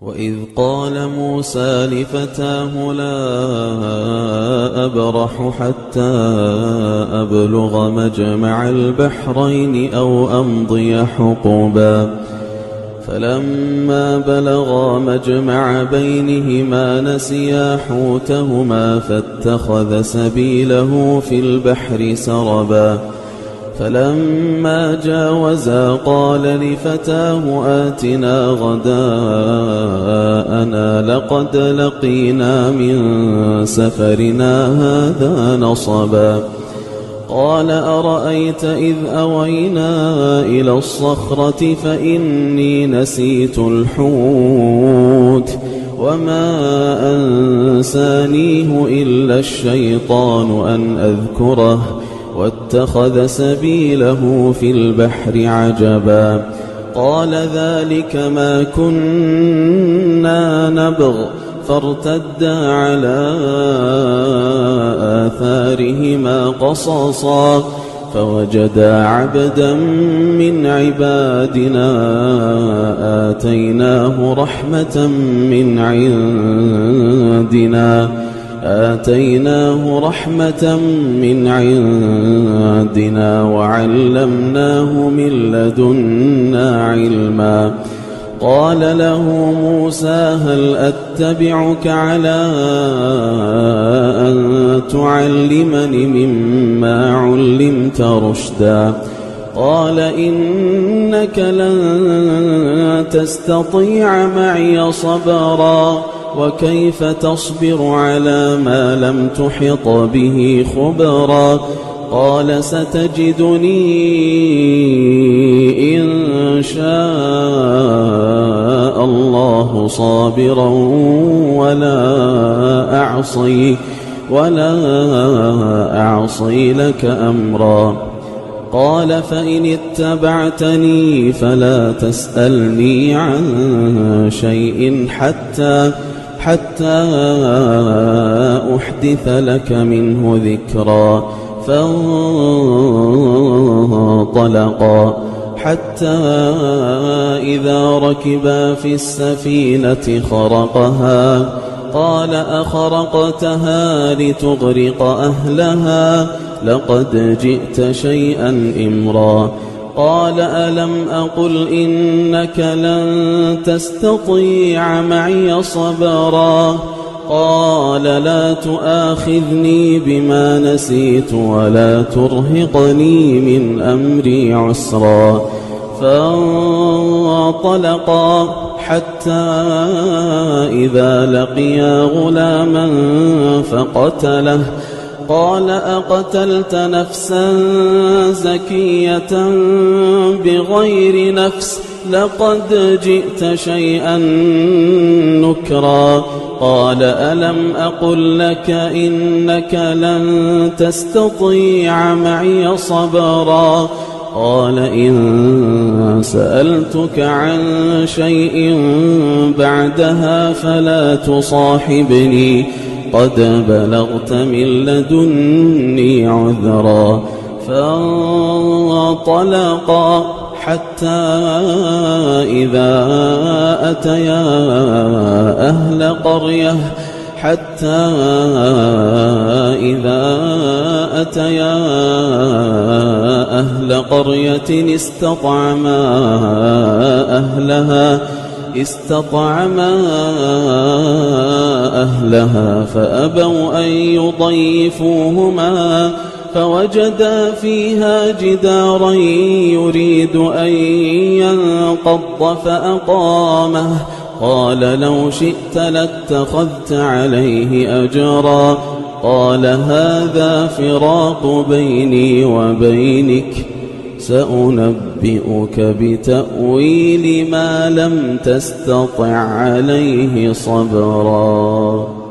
وإذ قال موسى لفتاه لا أبرح حتى أبلغ مجمع البحرين أو أمضي حقبا فلما بلغا مجمع بينهما نسيا حوتهما فاتخذ سبيله في البحر سربا فلما جاوزا قال لفتاه آتنا غداءنا لقد لقينا من سفرنا هذا نصبا قال أرأيت إذ أوينا إلى الصخرة فإني نسيت الحوت وما أنسانيه إلا الشيطان أن أذكره واتخذ سبيله في البحر عجبا قال ذلك ما كنا نبغ فارتدا على آثارهما قصصا فوجدا عبدا من عبادنا آتيناه رحمة من عندنا وعلمناه من لدنا علما قال له موسى هل أتبعك على أن تعلمني مما علمت رشدا قال إنك لن تستطيع معي صبرا وكيف تصبر على ما لم تحط به خبرا قال ستجدني إن شاء الله صابرا ولا أعصي لك أمرا قال فإن اتبعتني فلا تسألني عن شيء حتى أحدث لك منه ذكرا فانطلقا حتى إذا ركبا في السفينة خرقها قال أخرقتها لتغرق أهلها لقد جئت شيئا إمرا قال ألم أقل إنك لن تستطيع معي صبرا قال لا تؤاخذني بما نسيت ولا ترهقني من أمري عسرا فانطلقا حتى إذا لقيا غلاما فقتله قال أقتلت نفسا زكية بغير نفس لقد جئت شيئا نكرا قال ألم أقل لك إنك لن تستطيع معي صبرا قال إن سألتك عن شيء بعدها فلا تصاحبني قد بلغت من لدني عذرا فانطلقا حتى إذا أتيا أهل قرية استطعما أهلها فأبوا أن يضيفوهما فوجدا فيها جدارا يريد أن ينقض فأقامه قال لو شئت لاتخذت عليه أجرا قال هذا فراق بيني وبينك سأنبئك بتأويل ما لم تستطع عليه صبرا